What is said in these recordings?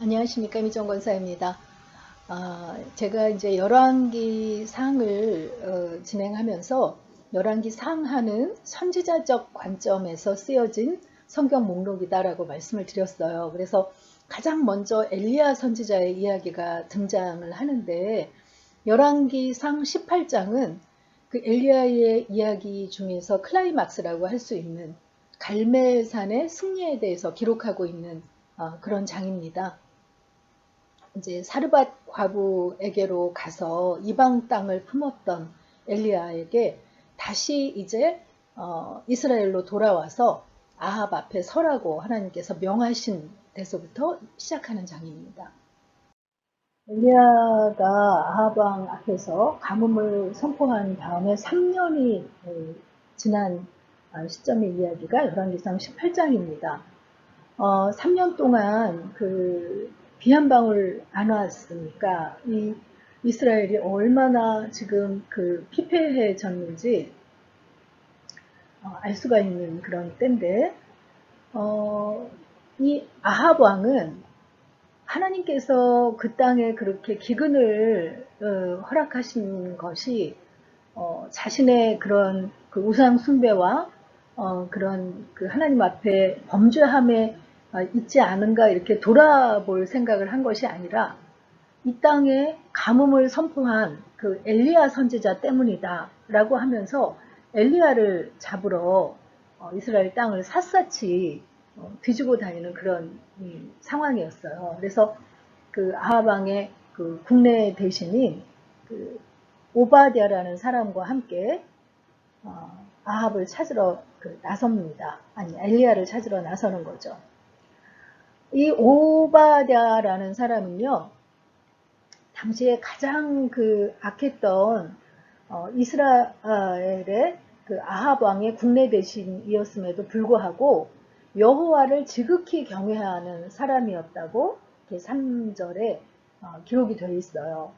안녕하십니까, 미정 권사입니다. 제가 이제 열왕기 상을 진행하면서 열왕기 상하는 선지자적 관점에서 쓰여진 성경 목록이다라고 말씀을 드렸어요. 그래서 가장 먼저 엘리야 선지자의 이야기가 등장을 하는데 열왕기 상 18장은 그 엘리야의 이야기 중에서 클라이막스라고 할 수 있는 갈멜산의 승리에 대해서 기록하고 있는 그런 장입니다. 이제 사르밧 과부에게로 가서 이방 땅을 품었던 엘리야에게 다시 이제 이스라엘로 돌아와서 아합 앞에 서라고 하나님께서 명하신 데서부터 시작하는 장입니다. 엘리야가 아합 왕 앞에서 가뭄을 선포한 다음에 3년이 지난 시점의 이야기가 열왕기상 18장입니다. 3년 동안 비 한 방울 안 왔으니까 이 이스라엘이 얼마나 지금 피폐해졌는지 알 수가 있는 그런 때인데 이 아합 왕은 하나님께서 그 땅에 그렇게 기근을 허락하신 것이 자신의 그런 그 우상 숭배와 그런 그 하나님 앞에 범죄함에 있지 않은가 이렇게 돌아볼 생각을 한 것이 아니라 이 땅에 가뭄을 선포한 그 엘리야 선지자 때문이다라고 하면서 엘리야를 잡으러 이스라엘 땅을 샅샅이 뒤지고 다니는 그런 상황이었어요. 그래서 그 아합 왕의 그 국내 대신인 그 오바댜라는 사람과 함께 아합을 찾으러 나섭니다. 아니 엘리야를 찾으러 나서는 거죠. 이 오바댜라는 사람은요, 당시에 가장 악했던 이스라엘의 그 아합 왕의 국내 대신이었음에도 불구하고 여호와를 지극히 경외하는 사람이었다고 3절에 기록이 되어 있어요.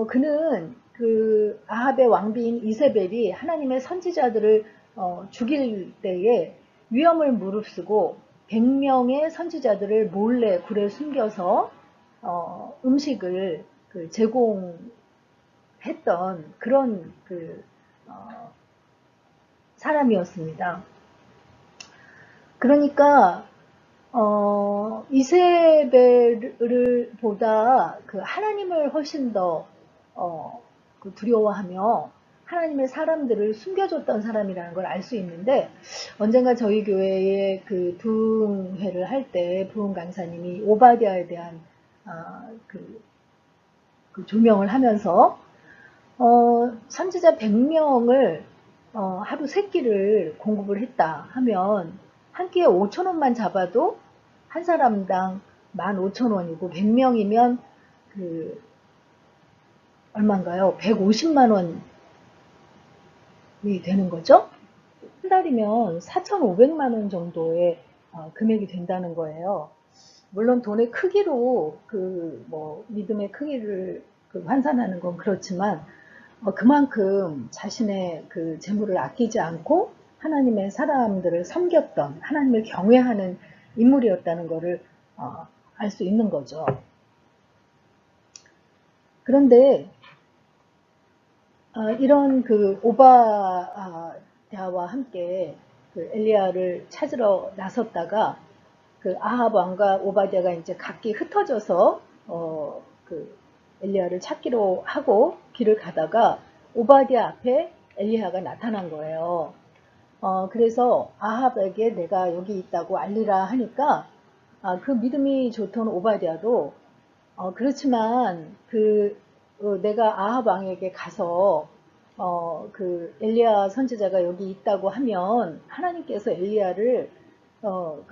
그는 그 아합의 왕비인 이세벨이 하나님의 선지자들을 죽일 때에 위험을 무릅쓰고 100명의 선지자들을 몰래 굴에 숨겨서 음식을 제공했던 그런 사람이었습니다. 그러니까 이세벨을 보다 하나님을 훨씬 더 두려워하며 하나님의 사람들을 숨겨줬던 사람이라는 걸 알 수 있는데, 언젠가 저희 교회에 부흥회를 할 때 부흥 강사님이 오바댜에 대한 조명을 하면서 선지자 100명을 하루 3끼를 공급을 했다 하면 한 끼에 5,000원만 잡아도 한 사람당 15,000원이고 100명이면 얼마인가요? 150만 원이 되는 거죠. 한 달이면 4,500만 원 정도의 금액이 된다는 거예요. 물론 돈의 크기로 믿음의 크기를 환산하는 건 그렇지만 그만큼 자신의 재물을 아끼지 않고 하나님의 사람들을 섬겼던, 하나님을 경외하는 인물이었다는 것을 알 수 있는 거죠. 그런데 이런 오바댜와 함께 엘리야를 찾으러 나섰다가 아합 왕과 오바댜가 이제 각기 흩어져서 엘리야를 찾기로 하고 길을 가다가 오바댜 앞에 엘리야가 나타난 거예요. 그래서 아합에게 내가 여기 있다고 알리라 하니까 그 믿음이 좋던 오바댜도 그렇지만 내가 아합 왕에게 가서 엘리야 선지자가 여기 있다고 하면 하나님께서 엘리야를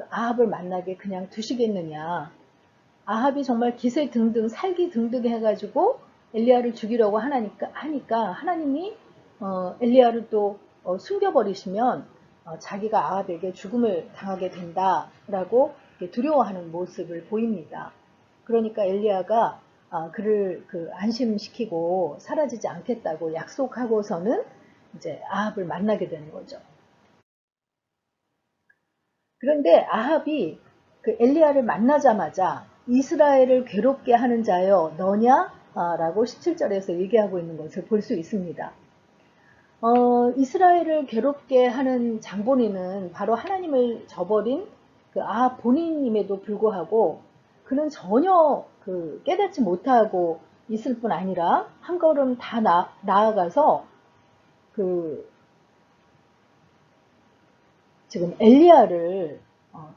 아합을 만나게 그냥 두시겠느냐. 아합이 정말 기세 등등 살기 등등 해가지고 엘리야를 죽이려고 하니까 하나님이 엘리야를 또 숨겨버리시면 자기가 아합에게 죽음을 당하게 된다라고 두려워하는 모습을 보입니다. 그러니까 엘리야가 그를 안심시키고 사라지지 않겠다고 약속하고서는 이제 아합을 만나게 되는 거죠. 그런데 아합이 그 엘리야를 만나자마자 이스라엘을 괴롭게 하는 자여 너냐? 라고 17절에서 얘기하고 있는 것을 볼 수 있습니다. 이스라엘을 괴롭게 하는 장본인은 바로 하나님을 저버린 그 본인임에도 불구하고 그는 전혀 그 깨닫지 못하고 있을 뿐 아니라 한 걸음 다 나아가서 그 지금 엘리야를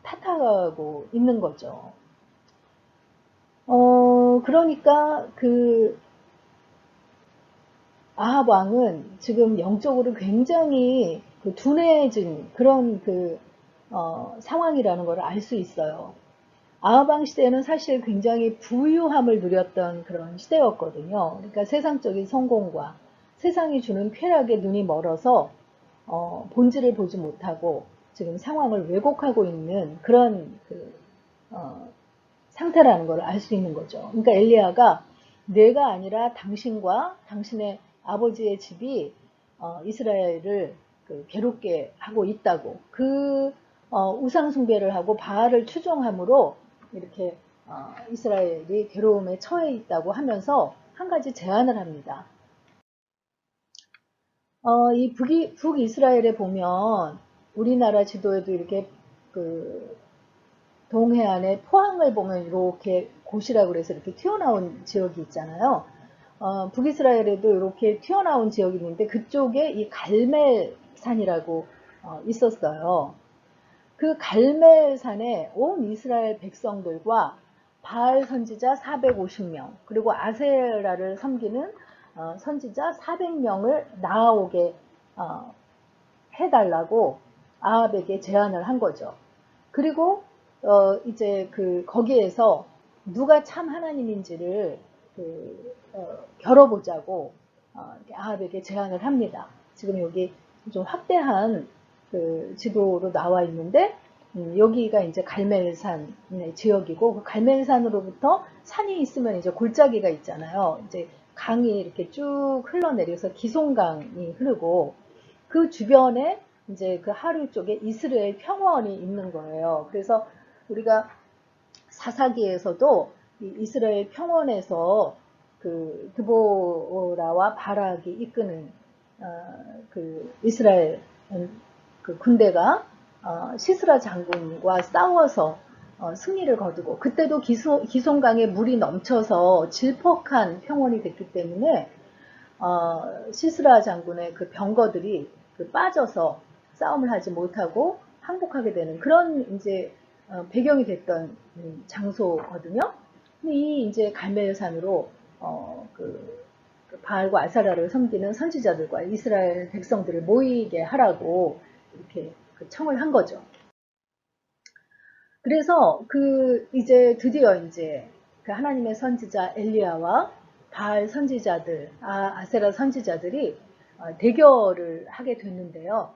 탓하고 있는 거죠. 그러니까 그 아합 왕은 지금 영적으로 굉장히 그 둔해진 그런 그 상황이라는 걸 알 수 있어요. 아합 왕 시대는 사실 굉장히 부유함을 누렸던 그런 시대였거든요. 그러니까 세상적인 성공과 세상이 주는 쾌락에 눈이 멀어서 본질을 보지 못하고 지금 상황을 왜곡하고 있는 그런 그 상태라는 걸 알 수 있는 거죠. 그러니까 엘리야가 내가 아니라 당신과 당신의 아버지의 집이 이스라엘을 그 괴롭게 하고 있다고 그 우상 숭배를 하고 바알을 추종함으로 이렇게 이스라엘이 괴로움에 처해 있다고 하면서 한 가지 제안을 합니다. 이 북이스라엘에 보면 우리나라 지도에도 이렇게 그 동해안의 포항을 보면 이렇게 곳이라고 그래서 이렇게 튀어나온 지역이 있잖아요. 북이스라엘에도 이렇게 튀어나온 지역이 있는데 그쪽에 이 갈멜산이라고 있었어요. 그 갈멜산에 온 이스라엘 백성들과 바알 선지자 450명 그리고 아세라를 섬기는 선지자 400명을 나아오게 해달라고 아합에게 제안을 한 거죠. 그리고 이제 그 거기에서 누가 참 하나님인지를 겨뤄보자고 아합에게 제안을 합니다. 지금 여기 좀 확대한 그 지도로 나와 있는데 여기가 이제 갈멜산 지역이고 그 갈멜산으로부터 산이 있으면 이제 골짜기가 있잖아요. 이제 강이 이렇게 쭉 흘러내려서 기송강이 흐르고 그 주변에 이제 그 하류 쪽에 이스라엘 평원이 있는 거예요. 그래서 우리가 사사기에서도 이 이스라엘 평원에서 그 드보라와 바락이 이끄는 그 이스라엘 그 군대가 시스라 장군과 싸워서 승리를 거두고 그때도 기송강에 물이 넘쳐서 질퍽한 평원이 됐기 때문에 시스라 장군의 그 병거들이 그 빠져서 싸움을 하지 못하고 항복하게 되는 그런 이제 배경이 됐던 장소거든요. 근데 이 이제 갈멜산으로 그 바알과 아사라를 섬기는 선지자들과 이스라엘 백성들을 모이게 하라고 이렇게 그 청을 한 거죠. 그래서 그 이제 드디어 이제 그 하나님의 선지자 엘리야와 바알 선지자들, 아세라 선지자들이 대결을 하게 됐는데요.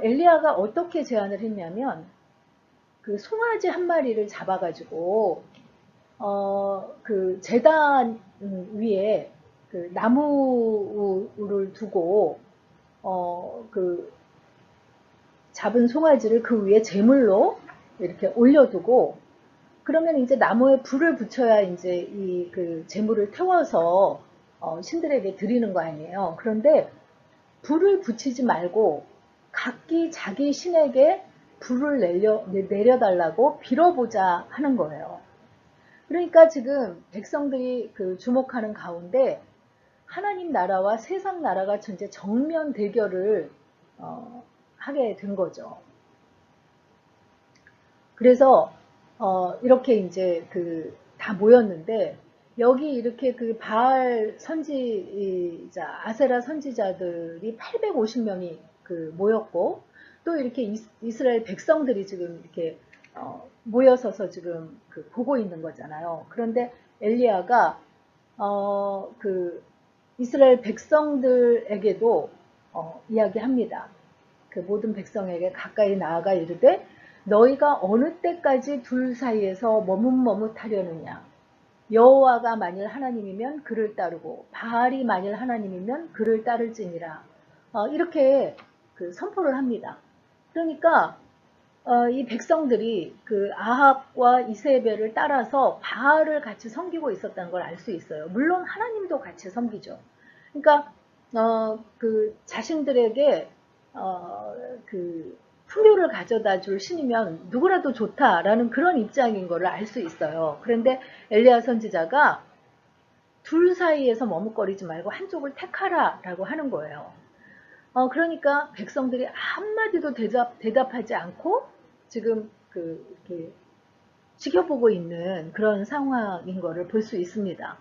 엘리야가 어떻게 제안을 했냐면 그 송아지 한 마리를 잡아가지고 그 제단 위에 그 나무를 두고 그 잡은 송아지를 그 위에 제물로 이렇게 올려두고 그러면 이제 나무에 불을 붙여야 이제 이 그 제물을 태워서 신들에게 드리는 거 아니에요. 그런데 불을 붙이지 말고 각기 자기 신에게 불을 내려달라고 빌어보자 하는 거예요. 그러니까 지금 백성들이 그 주목하는 가운데 하나님 나라와 세상 나라가 전체 정면 대결을 하게 된 거죠. 그래서 이렇게 이제 그 다 모였는데 여기 이렇게 그 바알 선지자 아세라 선지자들이 850명이 그 모였고 또 이렇게 이스라엘 백성들이 지금 이렇게 모여서서 지금 그 보고 있는 거잖아요. 그런데 엘리야가 그 이스라엘 백성들에게도 이야기합니다. 그 모든 백성에게 가까이 나아가 이르되 너희가 어느 때까지 둘 사이에서 머뭇머뭇하려느냐. 여호와가 만일 하나님이면 그를 따르고 바알이 만일 하나님이면 그를 따를지니라. 이렇게 그 선포를 합니다. 그러니까 이 백성들이 그 아합과 이세벨을 따라서 바알을 같이 섬기고 있었다는 걸 알 수 있어요. 물론 하나님도 같이 섬기죠. 그러니까 그 자신들에게 어, 그 풍요를 가져다 줄 신이면 누구라도 좋다라는 그런 입장인 거를 알 수 있어요. 그런데 엘리야 선지자가 둘 사이에서 머뭇거리지 말고 한쪽을 택하라라고 하는 거예요. 그러니까 백성들이 한마디도 대답하지 않고 지금 이렇게 지켜보고 있는 그런 상황인 거를 볼 수 있습니다.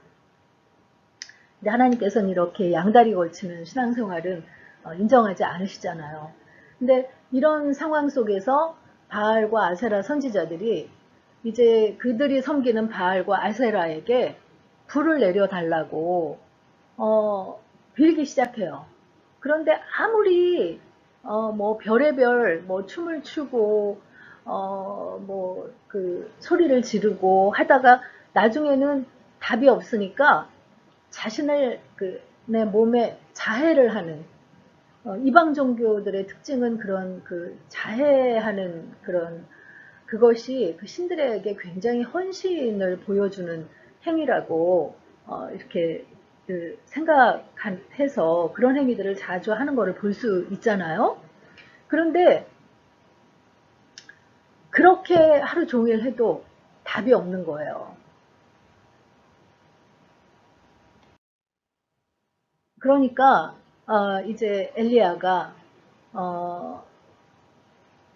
근데 하나님께서는 이렇게 양다리 걸치는 신앙생활은 인정하지 않으시잖아요. 근데 이런 상황 속에서 바알과 아세라 선지자들이 이제 그들이 섬기는 바알과 아세라에게 불을 내려달라고 빌기 시작해요. 그런데 아무리 뭐 별의별 뭐 춤을 추고 뭐 그 소리를 지르고 하다가 나중에는 답이 없으니까 자신을 내 몸에 자해를 하는 이방 종교들의 특징은 그런 그 자해하는 그런 그것이 그 신들에게 굉장히 헌신을 보여주는 행위라고 이렇게 생각해서 그런 행위들을 자주 하는 것을 볼 수 있잖아요. 그런데 그렇게 하루 종일 해도 답이 없는 거예요. 그러니까 이제 엘리야가 어,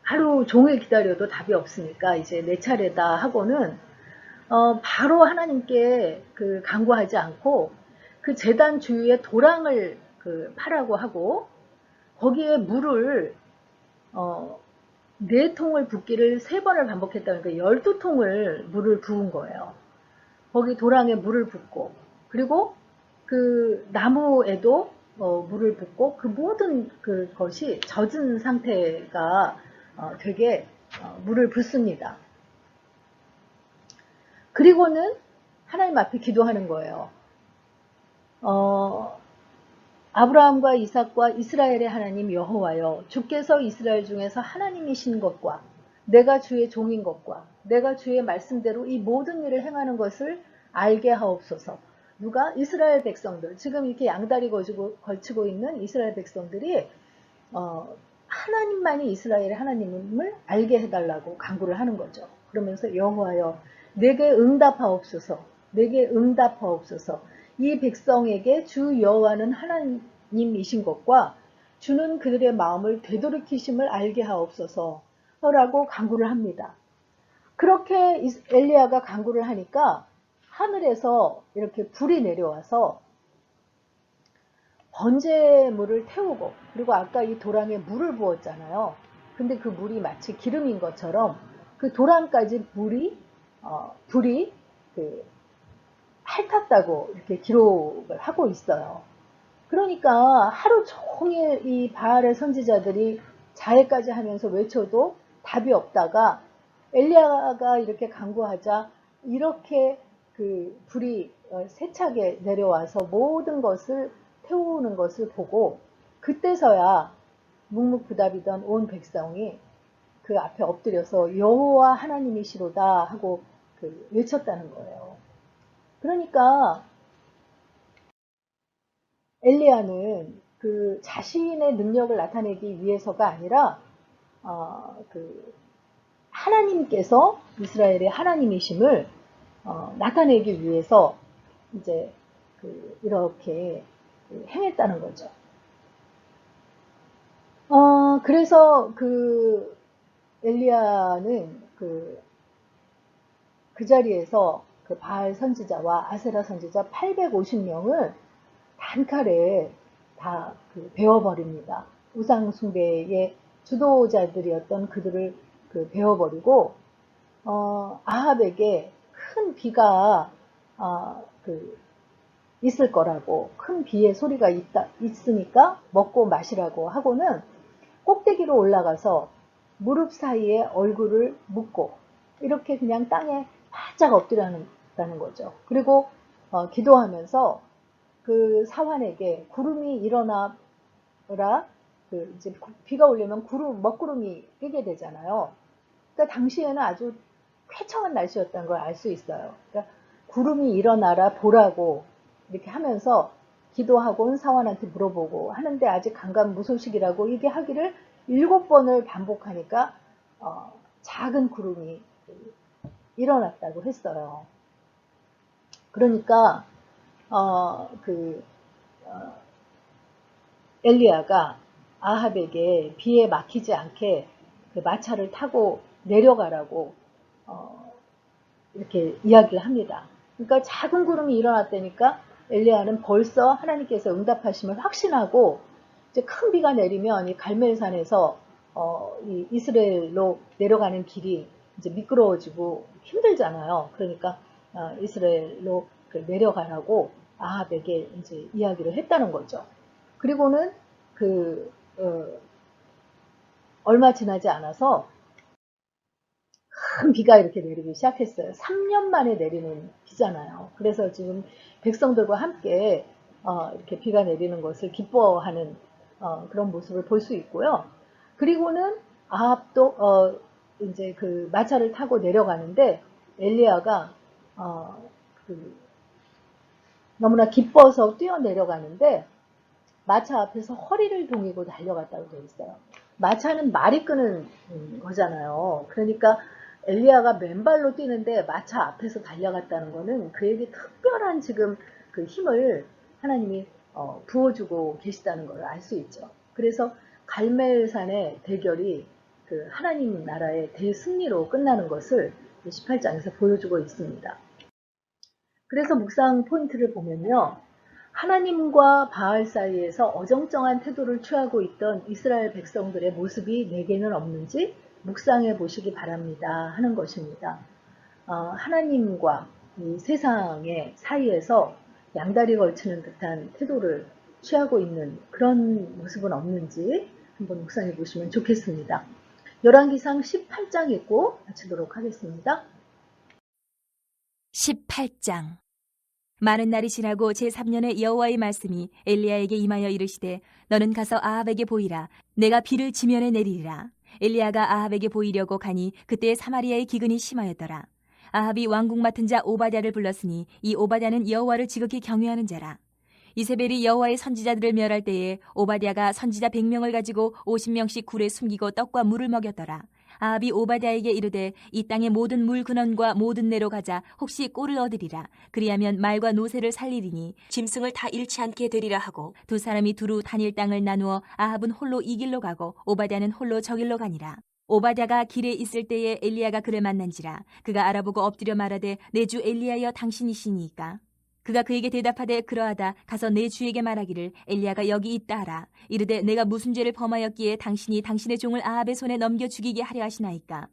하루 종일 기다려도 답이 없으니까 이제 내 차례다 하고는 바로 하나님께 간구하지 않고 그 제단 주위에 도랑을 파라고 하고 거기에 물을 어, 4통을 붓기를 3번을 반복했다. 그러니까 12통을 물을 부은 거예요. 거기 도랑에 물을 붓고 그리고 그 나무에도 물을 붓고 그 모든 그것이 젖은 상태가 되게 물을 붓습니다. 그리고는 하나님 앞에 기도하는 거예요. 어, 아브라함과 이삭과 이스라엘의 하나님 여호와여 주께서 이스라엘 중에서 하나님이신 것과 내가 주의 종인 것과 내가 주의 말씀대로 이 모든 일을 행하는 것을 알게 하옵소서. 누가? 이스라엘 백성들. 지금 이렇게 양다리 걸치고 있는 이스라엘 백성들이 하나님만이 이스라엘의 하나님을 알게 해달라고 간구를 하는 거죠. 그러면서 여호와여 내게 응답하옵소서. 내게 응답하옵소서. 이 백성에게 주 여호와는 하나님이신 것과 주는 그들의 마음을 되돌이키심을 알게 하옵소서 라고 간구를 합니다. 그렇게 엘리야가 간구를 하니까 하늘에서 이렇게 불이 내려와서 번제물을 태우고 그리고 아까 이 도랑에 물을 부었잖아요. 근데 그 물이 마치 기름인 것처럼 그 도랑까지 불이 핥았다고 이렇게 기록을 하고 있어요. 그러니까 하루 종일 이 바알의 선지자들이 자해까지 하면서 외쳐도 답이 없다가 엘리야가 이렇게 간구하자 이렇게 불이 세차게 내려와서 모든 것을 태우는 것을 보고 그때서야 묵묵부답이던 온 백성이 그 앞에 엎드려서 여호와 하나님이시로다 하고 외쳤다는 거예요. 그러니까 엘리야는 그 자신의 능력을 나타내기 위해서가 아니라 하나님께서 이스라엘의 하나님이심을 나타내기 위해서 이제 이렇게 행했다는 거죠. 그래서 엘리야는 그 자리에서 바알 선지자와 아세라 선지자 850명을 단칼에 다 베어버립니다. 우상숭배의 주도자들이었던 그들을 베어버리고 아합에게 큰 비가 있을 거라고 큰 비의 소리가 있으니까 먹고 마시라고 하고는 꼭대기로 올라가서 무릎 사이에 얼굴을 묻고 이렇게 그냥 땅에 바짝 엎드렸다는 거죠. 그리고 기도하면서 그 사환에게 구름이 일어나라 이제 비가 오려면 먹구름이 끼게 되잖아요. 그러니까 당시에는 아주 쾌청한 날씨였다는 걸 알 수 있어요. 그러니까 구름이 일어나라 보라고 이렇게 하면서 기도하고 은사원한테 물어보고 하는데 아직 강간무소식이라고 이게 하기를 7번을 반복하니까 작은 구름이 일어났다고 했어요. 그러니까 엘리야가 아합에게 비에 막히지 않게 그 마차를 타고 내려가라고 이렇게 이야기를 합니다. 그러니까 작은 구름이 일어났다니까 엘리야는 벌써 하나님께서 응답하심을 확신하고 이제 큰 비가 내리면 이 갈멜산에서 이 이스라엘로 내려가는 길이 이제 미끄러워지고 힘들잖아요. 그러니까 이스라엘로 내려가라고 아합에게 이제 이야기를 했다는 거죠. 그리고는 얼마 지나지 않아서 큰 비가 이렇게 내리기 시작했어요. 3년 만에 내리는 비잖아요. 그래서 지금 백성들과 함께 이렇게 비가 내리는 것을 기뻐하는 그런 모습을 볼 수 있고요. 그리고는 아합도 이제 그 마차를 타고 내려가는데 엘리야가 너무나 기뻐서 뛰어 내려가는데 마차 앞에서 허리를 동이고 달려갔다고 되어 있어요. 마차는 말이 끄는 거잖아요. 그러니까 엘리야가 맨발로 뛰는데 마차 앞에서 달려갔다는 거는 그에게 특별한 지금 그 힘을 하나님이 부어주고 계시다는 걸 알 수 있죠. 그래서 갈멜산의 대결이 그 하나님 나라의 대승리로 끝나는 것을 18장에서 보여주고 있습니다. 그래서 묵상 포인트를 보면요. 하나님과 바알 사이에서 어정쩡한 태도를 취하고 있던 이스라엘 백성들의 모습이 내게는 없는지 묵상해 보시기 바랍니다 하는 것입니다. 하나님과 이 세상의 사이에서 양다리 걸치는 듯한 태도를 취하고 있는 그런 모습은 없는지 한번 묵상해 보시면 좋겠습니다. 열왕기상 18장 읽고 마치도록 하겠습니다. 18장. 많은 날이 지나고 제3년에 여호와의 말씀이 엘리야에게 임하여 이르시되 너는 가서 아합에게 보이라. 내가 비를 지면에 내리리라. 엘리야가 아합에게 보이려고 가니 그때 사마리아의 기근이 심하였더라. 아합이 왕궁 맡은 자 오바댜를 불렀으니 이 오바댜는 여호와를 지극히 경외하는 자라. 이세벨이 여호와의 선지자들을 멸할 때에 오바댜가 선지자 100명을 가지고 50명씩 굴에 숨기고 떡과 물을 먹였더라. 아합이 오바댜에게 이르되 이 땅의 모든 물 근원과 모든 내로 가자. 혹시 꼴을 얻으리라. 그리하면 말과 노새를 살리리니 짐승을 다 잃지 않게 되리라 하고 두 사람이 두루 다닐 땅을 나누어 아합은 홀로 이 길로 가고 오바댜는 홀로 저 길로 가니라. 오바댜가 길에 있을 때에 엘리야가 그를 만난지라. 그가 알아보고 엎드려 말하되 내 주 엘리야여 당신이시니까. 그가 그에게 대답하되 그러하다. 가서 내 주에게 말하기를 엘리야가 여기 있다 하라. 이르되 내가 무슨 죄를 범하였기에 당신이 당신의 종을 아합의 손에 넘겨 죽이게 하려 하시나이까.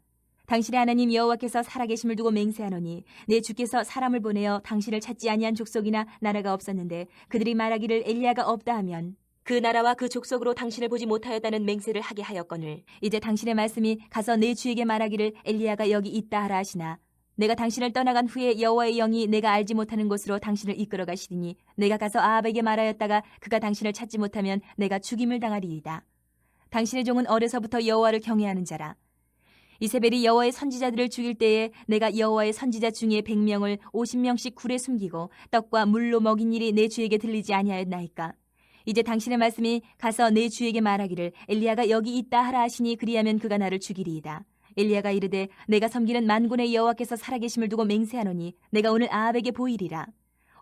당신의 하나님 여호와께서 살아계심을 두고 맹세하노니 내 주께서 사람을 보내어 당신을 찾지 아니한 족속이나 나라가 없었는데 그들이 말하기를 엘리야가 없다 하면 그 나라와 그 족속으로 당신을 보지 못하였다는 맹세를 하게 하였거늘 이제 당신의 말씀이 가서 내 주에게 말하기를 엘리야가 여기 있다 하라 하시나 내가 당신을 떠나간 후에 여호와의 영이 내가 알지 못하는 곳으로 당신을 이끌어 가시리니 내가 가서 아합에게 말하였다가 그가 당신을 찾지 못하면 내가 죽임을 당하리이다. 당신의 종은 어려서부터 여호와를 경외하는 자라. 이세벨이 여호와의 선지자들을 죽일 때에 내가 여호와의 선지자 중에 100명을 50명씩 굴에 숨기고 떡과 물로 먹인 일이 내 주에게 들리지 아니하였나이까. 이제 당신의 말씀이 가서 내 주에게 말하기를 엘리야가 여기 있다 하라 하시니 그리하면 그가 나를 죽이리이다. 엘리야가 이르되 내가 섬기는 만군의 여호와께서 살아계심을 두고 맹세하노니 내가 오늘 아합에게 보이리라.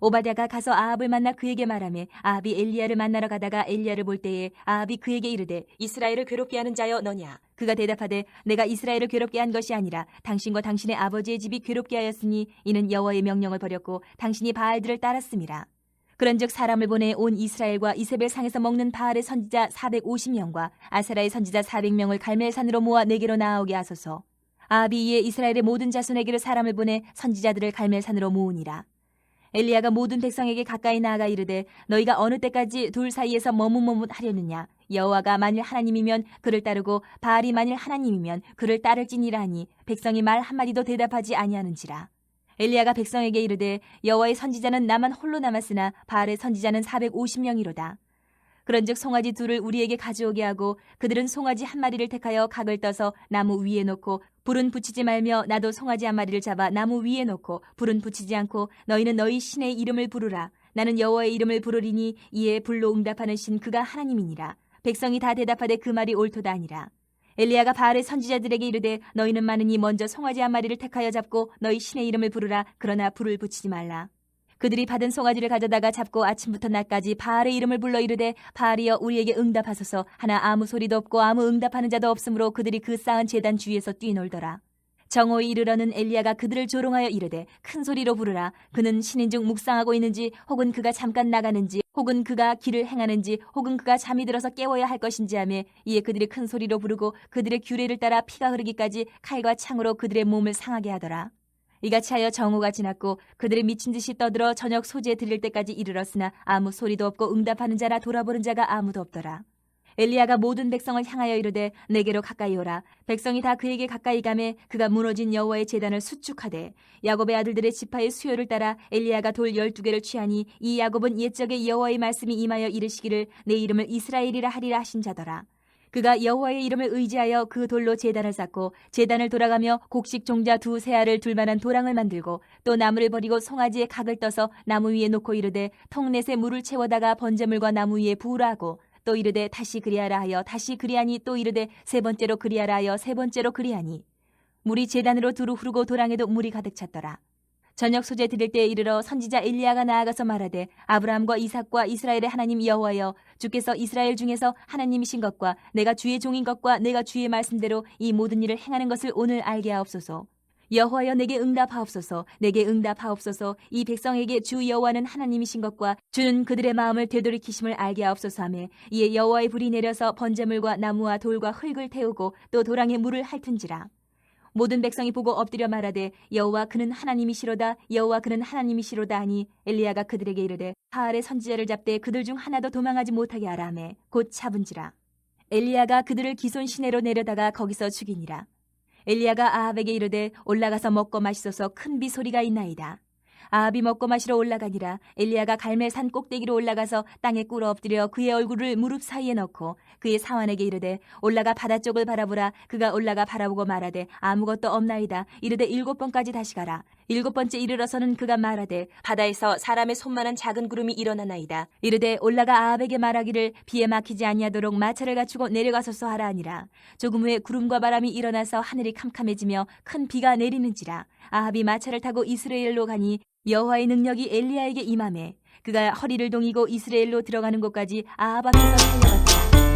오바댜가 가서 아합을 만나 그에게 말하매 아합이 엘리야를 만나러 가다가 엘리야를 볼 때에 아합이 그에게 이르되 이스라엘을 괴롭게 하는 자여 너냐. 그가 대답하되 내가 이스라엘을 괴롭게 한 것이 아니라 당신과 당신의 아버지의 집이 괴롭게 하였으니 이는 여호와의 명령을 버렸고 당신이 바알들을 따랐음이라. 그런즉 사람을 보내 온 이스라엘과 이세벨 상에서 먹는 바알의 선지자 450명과 아세라의 선지자 400명을 갈멜산으로 모아 내게로 나아오게 하소서. 아합이 이에 이스라엘의 모든 자손에게로 사람을 보내 선지자들을 갈멜산으로 모으니라. 엘리야가 모든 백성에게 가까이 나아가 이르되 너희가 어느 때까지 둘 사이에서 머뭇머뭇하려느냐. 여호와가 만일 하나님이면 그를 따르고 바알이 만일 하나님이면 그를 따를지니라 하니 백성이 말 한마디도 대답하지 아니하는지라. 엘리야가 백성에게 이르되 여호와의 선지자는 나만 홀로 남았으나 바알의 선지자는 450명이로다. 그런즉 송아지 둘을 우리에게 가져오게 하고 그들은 송아지 한 마리를 택하여 각을 떠서 나무 위에 놓고 불은 붙이지 말며 나도 송아지 한 마리를 잡아 나무 위에 놓고 불은 붙이지 않고 너희는 너희 신의 이름을 부르라. 나는 여호와의 이름을 부르리니 이에 불로 응답하는 신 그가 하나님이니라. 백성이 다 대답하되 그 말이 옳도다 아니라. 엘리야가 바알의 선지자들에게 이르되 너희는 많으니 먼저 송아지 한 마리를 택하여 잡고 너희 신의 이름을 부르라. 그러나 불을 붙이지 말라. 그들이 받은 송아지를 가져다가 잡고 아침부터 낮까지 바알의 이름을 불러 이르되 바알이여 우리에게 응답하소서. 하나 아무 소리도 없고 아무 응답하는 자도 없으므로 그들이 그 쌓은 제단 주위에서 뛰놀더라. 정오에 이르러는 엘리야가 그들을 조롱하여 이르되 큰 소리로 부르라. 그는 신인 중 묵상하고 있는지 혹은 그가 잠깐 나가는지 혹은 그가 길을 행하는지 혹은 그가 잠이 들어서 깨워야 할 것인지 하며 이에 그들이 큰 소리로 부르고 그들의 규례를 따라 피가 흐르기까지 칼과 창으로 그들의 몸을 상하게 하더라. 이같이 하여 정오가 지났고 그들이 미친 듯이 떠들어 저녁 소재 드릴 때까지 이르렀으나 아무 소리도 없고 응답하는 자나 돌아보는 자가 아무도 없더라. 엘리야가 모든 백성을 향하여 이르되 내게로 가까이 오라. 백성이 다 그에게 가까이 가매 그가 무너진 여호와의 제단을 수축하되 야곱의 아들들의 지파의 수요를 따라 엘리야가 돌 12개를 취하니 이 야곱은 옛적에 여호와의 말씀이 임하여 이르시기를 내 이름을 이스라엘이라 하리라 하신 자더라. 그가 여호와의 이름을 의지하여 그 돌로 제단을 쌓고 제단을 돌아가며 곡식 종자 2 알을 둘 만한 도랑을 만들고 또 나무를 버리고 송아지에 각을 떠서 나무 위에 놓고 이르되 통넷에 물을 채워다가 번제물과 나무 위에 부으라 하고 또 이르되 다시 그리하라 하여 다시 그리하니 또 이르되 3번째로 그리하라 하여 3번째로 그리하니 물이 제단으로 두루 흐르고 도랑에도 물이 가득 찼더라. 저녁 소재 드릴 때에 이르러 선지자 엘리야가 나아가서 말하되 아브라함과 이삭과 이스라엘의 하나님 여호와여 주께서 이스라엘 중에서 하나님이신 것과 내가 주의 종인 것과 내가 주의 말씀대로 이 모든 일을 행하는 것을 오늘 알게 하옵소서. 여호와여 내게 응답하옵소서. 내게 응답하옵소서. 이 백성에게 주 여호와는 하나님이신 것과 주는 그들의 마음을 되돌이키심을 알게 하옵소서 하며 이에 여호와의 불이 내려서 번제물과 나무와 돌과 흙을 태우고 또 도랑에 물을 핥은지라. 모든 백성이 보고 엎드려 말하되 여호와 그는 하나님이시로다. 여호와 그는 하나님이시로다 하니 엘리야가 그들에게 이르되 바알의 선지자를 잡되 그들 중 하나도 도망하지 못하게 하라 하매 곧 잡은지라. 엘리야가 그들을 기손 시내로 내려다가 거기서 죽이니라. 엘리야가 아합에게 이르되 올라가서 먹고 마시소서. 큰 비소리가 있나이다. 아합이 먹고 마시러 올라가니라. 엘리야가 갈멜산 꼭대기로 올라가서 땅에 꿇어 엎드려 그의 얼굴을 무릎 사이에 넣고 그의 사환에게 이르되 올라가 바다 쪽을 바라보라. 그가 올라가 바라보고 말하되 아무것도 없나이다. 이르되 7번까지 다시 가라. 7번째 이르러서는 그가 말하되 바다에서 사람의 손만한 작은 구름이 일어나나이다. 이르되 올라가 아합에게 말하기를 비에 막히지 아니하도록 마차를 갖추고 내려가소서 하라 하니라. 조금 후에 구름과 바람이 일어나서 하늘이 캄캄해지며 큰 비가 내리는지라. 아합이 마차를 타고 이스라엘로 가니 여호와의 능력이 엘리야에게 임하매 그가 허리를 동이고 이스라엘로 들어가는 곳까지 아합 앞에서 달려갔더라.